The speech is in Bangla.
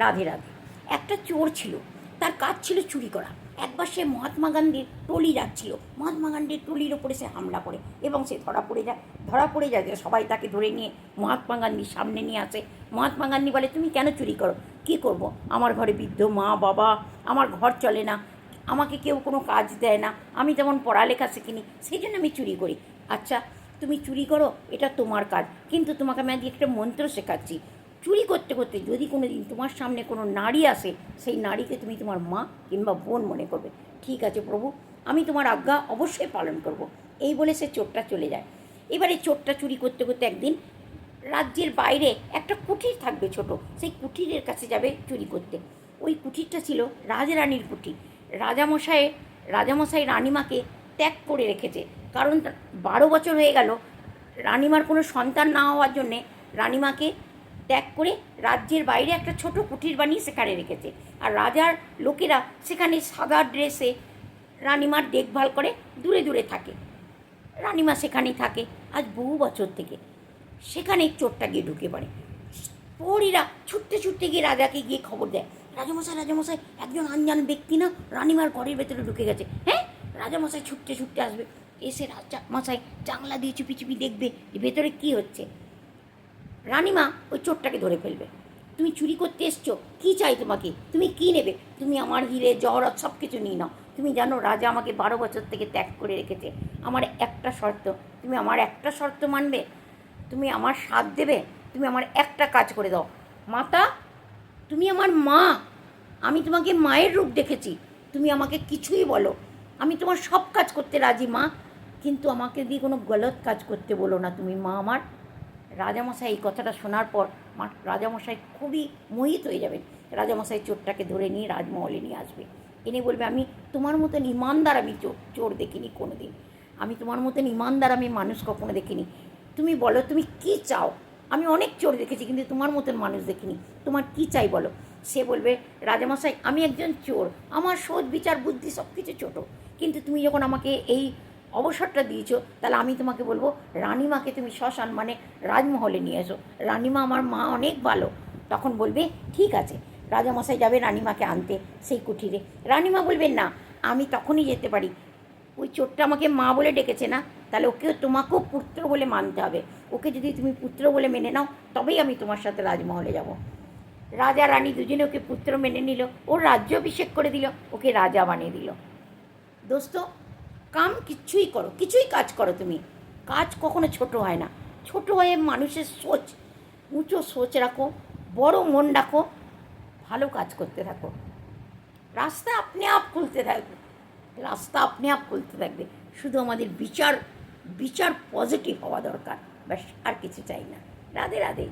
রাধে রাধে। একটা চোর ছিল, তার কাজ ছিল চুরি করা। একবার সে মহাত্মা গান্ধীর ট্রলি যাচ্ছিল, মহাত্মা গান্ধীর ট্রলির ওপরে সে হামলা করে এবং সে ধরা পড়ে যায় যে সবাই তাকে ধরে নিয়ে মহাত্মা গান্ধীর সামনে নিয়ে আসে। মহাত্মা গান্ধী বলে, তুমি কেন চুরি করো? কী করব, আমার ঘরে বৃদ্ধ মা বাবা, আমার ঘর চলে না, আমাকে কেউ কোনো কাজ দেয় না, আমি তেমন পড়ালেখা শিখিনি, সেই জন্য আমি চুরি করি। আচ্ছা, তুমি চুরি করো, এটা তোমার কাজ, কিন্তু তোমাকে আমি আজকে একটা মন্ত্র শেখাচ্ছি। চুরি করতে করতে যদি কোনো দিন তোমার সামনে কোনো নারী আসে, সেই নারীকে তুমি তোমার মা কিংবা বোন মনে করবে। ঠিক আছে প্রভু, আমি তোমার আজ্ঞা অবশ্যই পালন করব। এই বলে সে চোরটা চলে যায়। এবারে চোরটা চুরি করতে করতে একদিন রাজ্যের বাইরে একটা কুঠির থাকবে ছোট, সেই কুঠিরের কাছে যাবে চুরি করতে। ওই কুঠিরটা ছিল রাজরানীর কুঠির। রাজামশাই রানিমাকে ত্যাগ করে রেখেছে, কারণ 12 বছর হয়ে গেল রানিমার কোনো সন্তান না হওয়ার জন্যে রানিমাকে ত্যাগ করে রাজ্যের বাইরে একটা ছোট কুঠির বানিয়ে সেখানে রেখেছে। আর রাজার লোকেরা সেখানে সাদা ড্রেসে রানিমার দেখভাল করে দূরে দূরে থাকে। রানিমা সেখানেই থাকে আজ বহু বছর থেকে। সেখানে চোরটা গিয়ে ঢুকে পড়ে। প্রহরীরা ছুটতে ছুটতে গিয়ে রাজাকে গিয়ে খবর দেয়, রাজামশাই একজন আনজান ব্যক্তি না রানিমার ঘরের ভেতরে ঢুকে গেছে। হ্যাঁ, রাজামশাই ছুটতে ছুটতে আসবে, এসে রাজামশাই জানলা দিয়ে চুপি চুপি দেখবে যে ভেতরে কী হচ্ছে। রানিমা ওই চোরটাকে ধরে ফেলবে। তুমি চুরি করতে এসছো, কী চাই তোমাকে, তুমি কী নেবে? তুমি আমার হিরে জহরত সব কিছু নিয়ে নাও। তুমি জানো রাজা আমাকে 12 বছর থেকে ত্যাগ করে রেখেছে। আমার একটা শর্ত, তুমি আমার একটা শর্ত মানবে, তুমি আমার সাথ দেবে, তুমি আমার একটা কাজ করে দাও। মাতা, তুমি আমার মা, আমি তোমাকে মায়ের রূপ দেখেছি, তুমি আমাকে কিছুই বলো, আমি তোমার সব কাজ করতে রাজি মা, কিন্তু আমাকে দিয়ে কোনো গলত কাজ করতে বলো না তুমি মা আমার। রাজামশাই এই কথাটা শোনার পর রাজামশাই খুবই মোহিত হয়ে যাবেন। রাজামশাই চোরটাকে ধরে নিয়ে রাজমহলে নিয়ে আসবে, এনে বলবে, আমি তোমার মতন ইমানদার আমি চোর দেখিনি কোনো দিন, আমি তোমার মতন ইমানদার আমি মানুষ কখনো দেখিনি। তুমি বলো তুমি কী চাও? আমি অনেক চোর দেখেছি কিন্তু তোমার মতন মানুষ দেখিনি, তোমার কী চাই বলো। সে বলবে, রাজামশাই আমি একজন চোর, আমার সোচ বিচার বুদ্ধি সব কিছু ছোটো, কিন্তু তুমি যখন আমাকে এই অবসরটা দিয়েছো, তাহলে আমি তোমাকে বলবো রানিমাকে তুমি সসম্মানে রাজমহলে নিয়ে এসো, রানিমা আমার মা অনেক ভালো। তখন বলবে ঠিক আছে। রাজামশাই যাবে রানিমাকে আনতে সেই কুঠিরে। রানিমা বলবেন না, আমি তখনই যেতে পারি, ওই চোরটা আমাকে মা বলে ডেকেছে না, তাহলে ওকেও তোমাকেও পুত্র বলে মানতে হবে, ওকে যদি তুমি পুত্র বলে মেনে নাও তবেই আমি তোমার সাথে রাজমহলে যাব। রাজা রানী দুজনে ওকে পুত্র মেনে নিল, ওর রাজ্যাভিষেক করে দিল, ওকে রাজা বানিয়ে দিল। দোস্ত, কিছুই করো, কিছুই কাজ করো, তুমি কাজ কখনো ছোট হয় না। ছোট হয়ে মানুষের সোচ, উঁচু সোচ রাখো, বড় মন রাখো, ভালো কাজ করতে থাকো, রাস্তা আপনি আপ খুলতে থাকবে, রাস্তা আপনি আপ খুলতে থাকবে। শুধু আমাদের বিচার পজিটিভ হওয়া দরকার, ব্যাস, আর কিছু চাই না। রাধে রাধে।